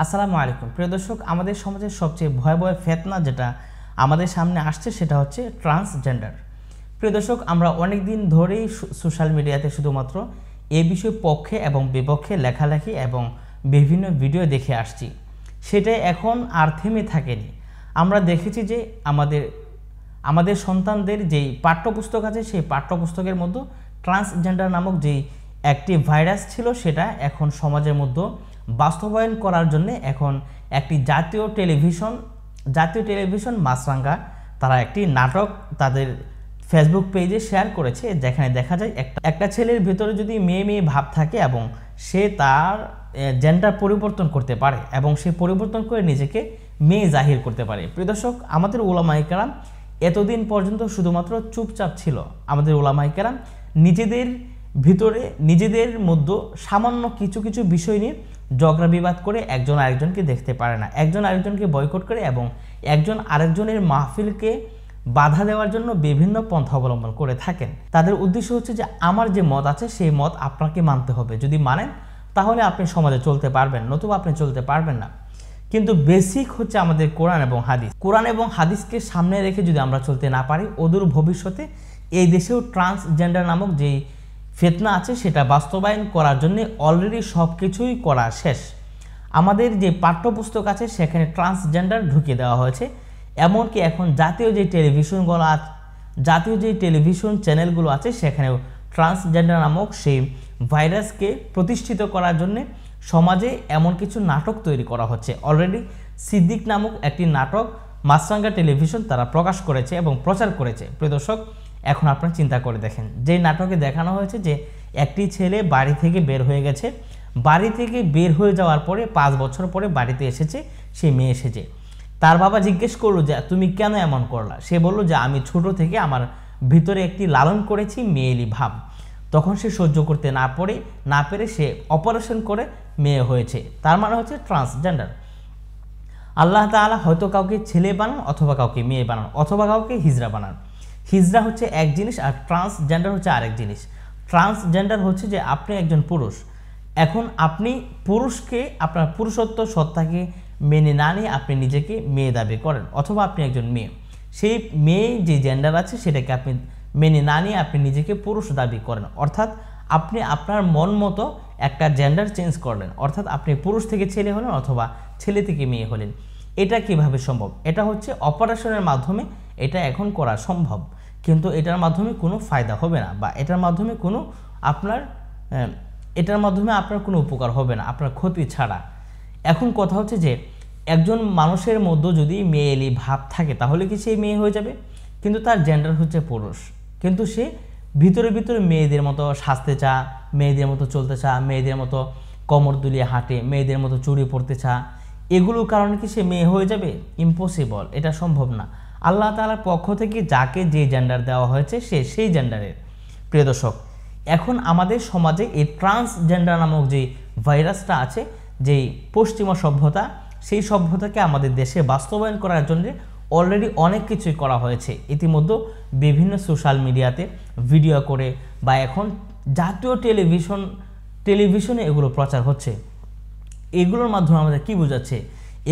আসসালামু আলাইকুম প্রিয় দর্শক, আমাদের সমাজের সবচেয়ে ভয়াবহ ফিতনা যেটা আমাদের সামনে আসছে সেটা হচ্ছে ট্রান্সজেন্ডার। প্রিয় দর্শক, আমরা অনেক দিন ধরেই সোশ্যাল মিডিয়াতে শুধুমাত্র এই বিষয়ে পক্ষে এবং বিপক্ষে লেখালেখি এবং বিভিন্ন ভিডিও দেখে আসছি। সেটাই এখন আর থেমে থাকেনি। আমরা দেখেছি যে আমাদের সন্তানদের যেই পাঠ্যপুস্তক আছে সেই পাঠ্যপুস্তকের মধ্যে ট্রান্সজেন্ডার নামক যেই একটি ভাইরাস ছিল সেটা এখন সমাজের মধ্যে বাস্তবায়ন করার জন্য এখন একটি জাতীয় টেলিভিশন মাছরাঙ্গা তারা একটি নাটক তাদের ফেসবুক পেজে শেয়ার করেছে, যেখানে দেখা যায় একটা ছেলের ভিতরে যদি মেয়ে ভাব থাকে এবং সে তার জেন্ডার পরিবর্তন করতে পারে এবং সে পরিবর্তন করে নিজেকে মেয়ে জাহির করতে পারে। প্রিয় দর্শক, আমাদের উলামায়ে কেরাম এতদিন পর্যন্ত শুধুমাত্র চুপচাপ ছিল। আমাদের উলামায়ে কেরাম নিজেদের ভিতরে নিজেদের মধ্যে সামান্য কিছু কিছু বিষয় নিয়ে ঝগড়া বিবাদ করে একজন আরেকজনকে দেখতে পারে না, একজন আরেকজনকে বয়কট করে এবং একজন আরেকজনের মাহফিলকে বাধা দেওয়ার জন্য বিভিন্ন পন্থা অবলম্বন করে থাকেন। তাদের উদ্দেশ্য হচ্ছে যে আমার যে মত আছে সেই মত আপনাকে মানতে হবে, যদি মানেন তাহলে আপনি সমাজে চলতে পারবেন, নতুবা আপনি চলতে পারবেন না। কিন্তু বেসিক হচ্ছে আমাদের কোরআন এবং হাদিসকে সামনে রেখে যদি আমরা চলতে না পারি, অদূর ভবিষ্যতে এই দেশেও ট্রান্সজেন্ডার নামক যেই ফিতনা আছে সেটা বাস্তবায়ন করার জন্য অলরেডি সব কিছুই করা শেষ। আমাদের যে পাঠ্যপুস্তক আছে সেখানে ট্রান্সজেন্ডার ঢুকিয়ে দেওয়া হয়েছে। এমনকি এখন জাতীয় যে টেলিভিশন চ্যানেলগুলো আছে সেখানেও ট্রান্সজেন্ডার নামক সেই ভাইরাসকে প্রতিষ্ঠিত করার জন্য সমাজে এমন কিছু নাটক তৈরি করা হচ্ছে। অলরেডি সিদ্দিক নামক একটি নাটক মাছরাঙ্গা টেলিভিশন তারা প্রকাশ করেছে এবং প্রচার করেছে। প্রিয় দর্শক, এখন আপনারা চিন্তা করে দেখেন, যেই নাটকে দেখানো হয়েছে যে একটি ছেলে বাড়ি থেকে বের হয়ে গেছে, বাড়ি থেকে বের হয়ে যাওয়ার পরে 5 বছর পরে বাড়িতে এসেছে, সে মেয়ে এসেছে। তার বাবা জিজ্ঞেস করলো যে তুমি কেন এমন করলা? সে বলল যে আমি ছোট থেকে আমার ভিতরে একটি লালন করেছি মেয়েলি ভাব। তখন সে সহ্য করতে না পেরে সে অপারেশন করে মেয়ে হয়েছে। তার মানে হচ্ছে ট্রান্সজেন্ডার। আল্লাহ তাআলা হয়তো কাউকে ছেলে বানান অথবা কাউকে মেয়ে বানান অথবা কাউকে হিজড়া বানান। হিজড়া হচ্ছে এক জিনিস আর ট্রান্সজেন্ডার হচ্ছে আরেক জিনিস। ট্রান্সজেন্ডার হচ্ছে যে আপনি একজন পুরুষ, এখন আপনি পুরুষকে আপনার পুরুষত্ব সত্তাকে মেনে না নিয়ে আপনি নিজেকে মেয়ে দাবি করেন, অথবা আপনি একজন মেয়ে, সেই মেয়ে যে জেন্ডার আছে সেটাকে আপনি মেনে না নিয়ে আপনি নিজেকে পুরুষ দাবি করেন। অর্থাৎ আপনি আপনার মন মতো একটা জেন্ডার চেঞ্জ করলেন, অর্থাৎ আপনি পুরুষ থেকে ছেলে হলেন অথবা ছেলে থেকে মেয়ে হলেন। এটা কিভাবে সম্ভব? এটা হচ্ছে অপারেশনের মাধ্যমে এটা এখন করা সম্ভব, কিন্তু এটার মাধ্যমে কোনো ফায়দা হবে না, বা এটার মাধ্যমে আপনার কোনো উপকার হবে না, আপনার ক্ষতি ছাড়া। এখন কথা হচ্ছে যে একজন মানুষের মধ্যে যদি মেয়েলি ভাব থাকে তাহলে কি সে মেয়ে হয়ে যাবে? কিন্তু তার জেন্ডার হচ্ছে পুরুষ, কিন্তু সে ভিতরে মেয়েদের মতো সাজতে মেয়েদের মতো চলতে মেয়েদের মতো কোমর দুলিয়ে হাঁটে, মেয়েদের মতো চুড়ি পরতে এগুলোর কারণে কি সে মেয়ে হয়ে যাবে? ইম্পসিবল, এটা সম্ভব না। আল্লাহ তাআলার পক্ষ থেকে যাকে যে জেন্ডার দেওয়া হয়েছে সে সেই জেন্ডারের। প্রিয় দর্শক, এখন আমাদের সমাজে এই ট্রান্সজেন্ডার নামক যে ভাইরাসটা আছে, যেই পশ্চিমা সভ্যতা, সেই সভ্যতাকে আমাদের দেশে বাস্তবায়ন করার জন্য অলরেডি অনেক কিছুই করা হয়েছে। ইতিমধ্যে বিভিন্ন সোশ্যাল মিডিয়াতে ভিডিও করে বা এখন জাতীয় টেলিভিশনে এগুলো প্রচার হচ্ছে। এগুলোর মাধ্যমে আমাদের কি বোঝাচ্ছে?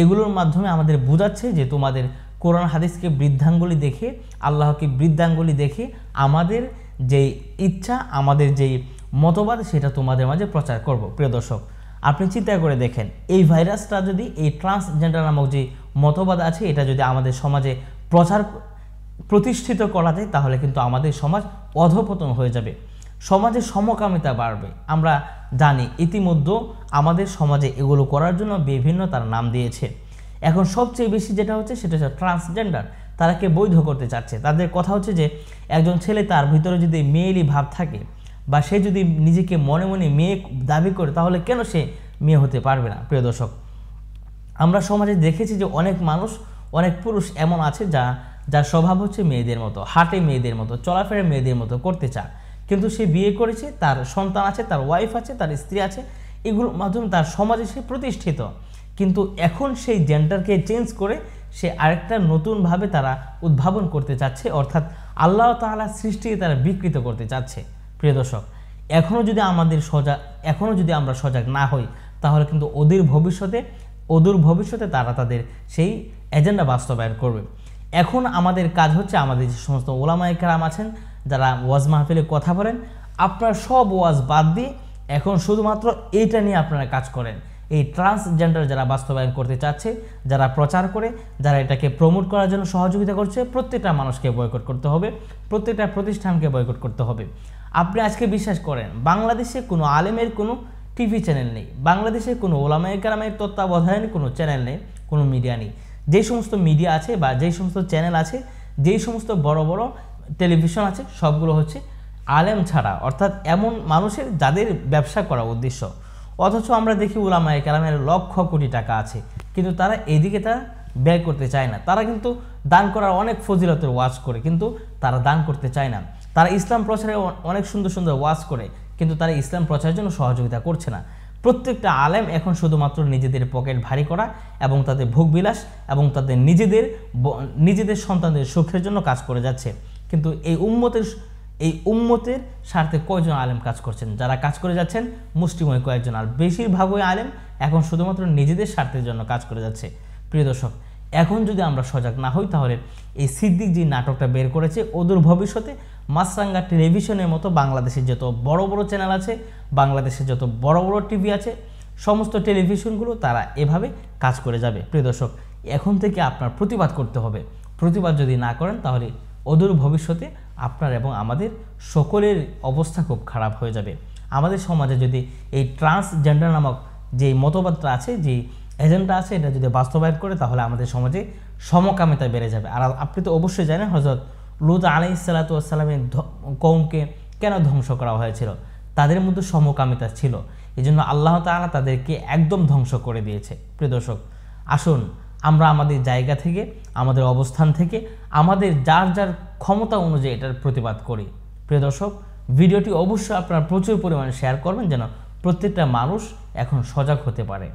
এগুলোর মাধ্যমে আমাদের বোঝাচ্ছে যে তোমাদের কোরআন হাদিসকে বৃদ্ধাঙ্গুলি দেখে, আল্লাহকে বৃদ্ধাঙ্গুলি দেখে আমাদের যেই ইচ্ছা, আমাদের যেই মতবাদ সেটা তোমাদের মাঝে প্রচার করব। প্রিয় দর্শক, আপনি চিন্তা করে দেখেন, এই ভাইরাসটা যদি, এই ট্রান্সজেন্ডার নামক যে মতবাদ আছে এটা যদি আমাদের সমাজে প্রতিষ্ঠিত করা যায় তাহলে কিন্তু আমাদের সমাজ অধঃপতন হয়ে যাবে, সমাজে সমকামিতা বাড়বে। আমরা জানি ইতিমধ্যে আমাদের সমাজে এগুলো করার জন্য বিভিন্ন তার নাম দিয়েছে। এখন সবচেয়ে বেশি যেটা হচ্ছে সেটা হচ্ছে ট্রান্সজেন্ডার, তারাকে বৈধ করতে চাচ্ছে। তাদের কথা হচ্ছে যে একজন ছেলে তার ভিতরে যদি মেয়েলি ভাব থাকে বা সে যদি নিজেকে মনে মনে মেয়ে দাবি করে তাহলে কেন সে মেয়ে হতে পারবে না? প্রিয় দর্শক, আমরা সমাজে দেখেছি যে অনেক পুরুষ এমন আছে যার স্বভাব হচ্ছে মেয়েদের মতো, হাঁটে মেয়েদের মতো, চলাফেরা মেয়েদের মতো করতে চায়, কিন্তু সে বিয়ে করেছে, তার সন্তান আছে, তার ওয়াইফ আছে, তার স্ত্রী আছে, এগুলোর মাধ্যমে তার সমাজে সে প্রতিষ্ঠিত। কিন্তু এখন সেই জেন্ডারকে চেঞ্জ করে সে আরেকটা নতুনভাবে তারা উদ্ভাবন করতে চাচ্ছে, অর্থাৎ আল্লাহ তাআলার সৃষ্টিকে তারা বিকৃত করতে চাচ্ছে। প্রিয় দর্শক, এখনও যদি আমরা সজাগ না হই তাহলে কিন্তু অদূর ভবিষ্যতে অদূর ভবিষ্যতে তারা তাদের সেই এজেন্ডা বাস্তবায়ন করবে। এখন আমাদের কাজ হচ্ছে, আমাদের যে সমস্ত ওলামায়ে কেরাম আছেন যারা ওয়াজ মাহফিলে কথা বলেন, আপনারা সব ওয়াজ বাদ দিয়ে এখন শুধুমাত্র এইটা নিয়ে আপনারা কাজ করেন। এই ট্রান্সজেন্ডার যারা বাস্তবায়ন করতে চাচ্ছে, যারা প্রচার করে, যারা এটাকে প্রমোট করার জন্য সহযোগিতা করছে, প্রত্যেকটা মানুষকে বয়কট করতে হবে, প্রত্যেকটা প্রতিষ্ঠানকে বয়কট করতে হবে। আপনি আজকে বিশ্বাস করেন বাংলাদেশে কোনো আলেমের কোনো টিভি চ্যানেল নেই, বাংলাদেশে কোনো ওলামায়ে কেরামের তত্ত্বাবধানে কোনো চ্যানেল নেই, কোনো মিডিয়া নেই। যেই সমস্ত মিডিয়া আছে বা যেই সমস্ত চ্যানেল আছে, যেই সমস্ত বড় বড় টেলিভিশন আছে, সবগুলো হচ্ছে আলেম ছাড়া, অর্থাৎ এমন মানুষের যাদের ব্যবসা করা উদ্দেশ্য। অথচ আমরা দেখি উলামায়ে কেরামের লক্ষ কোটি টাকা আছে, কিন্তু তারা এদিকে তারা ব্যয় করতে চায় না। তারা কিন্তু দান করার অনেক ফজিলতের ওয়াজ করে, কিন্তু তারা দান করতে চায় না। তারা ইসলাম প্রচারে অনেক সুন্দর সুন্দর ওয়াজ করে, কিন্তু তারা ইসলাম প্রচারের জন্য সহযোগিতা করছে না। প্রত্যেকটা আলেম এখন শুধুমাত্র নিজেদের পকেট ভারী করা এবং তাদের ভোগবিলাস এবং তাদের নিজেদের সন্তানদের সুখের জন্য কাজ করে যাচ্ছে। কিন্তু এই উম্মতের স্বার্থে কয়জন আলেম কাজ করছেন? যারা কাজ করে যাচ্ছেন মুষ্টিময় কয়েকজন, আর বেশিরভাগই আলেম এখন শুধুমাত্র নিজেদের স্বার্থের জন্য কাজ করে যাচ্ছে। প্রিয় দর্শক, এখন যদি আমরা সজাগ না হই, তাহলে এই সিদ্দিক যে নাটকটা বের করেছে, অদূর ভবিষ্যতে মাছরাঙ্গা টেলিভিশনের মতো বাংলাদেশের যত বড় বড় চ্যানেল আছে, বাংলাদেশের যত বড় বড় টিভি আছে, সমস্ত টেলিভিশনগুলো তারা এভাবে কাজ করে যাবে। প্রিয় দর্শক, এখন থেকে আপনার প্রতিবাদ করতে হবে। প্রতিবাদ যদি না করেন, তাহলে অদূর ভবিষ্যতে আপনার এবং আমাদের সকলের অবস্থা খুব খারাপ হয়ে যাবে। আমাদের সমাজে যদি এই ট্রান্সজেন্ডার নামক যে মতবাদটা আছে, যে এজেন্ডা আছে, এটা যদি বাস্তবায়ন করে, তাহলে আমাদের সমাজে সমকামিতা বেড়ে যাবে। আর আপনি তো অবশ্যই জানেন হযরত লূত আলাইহিস সালাতু ওয়াস সালামের কওমকে কেন ধ্বংস করা হয়েছিল? তাদের মধ্যে সমকামিতা ছিল, এজন্য আল্লাহ তাআলা তাদেরকে একদম ধ্বংস করে দিয়েছে। প্রিয় দর্শক, আসুন আমরা আমাদের জায়গা থেকে, আমাদের অবস্থান থেকে, আমাদের যার যার ক্ষমতা অনুযায়ী এটার প্রতিবাদ করি। প্রিয় দর্শক, ভিডিওটি অবশ্যই আপনারা প্রচুর পরিমাণে শেয়ার করবেন, যেন প্রত্যেকটা মানুষ এখন সজাগ হতে পারে।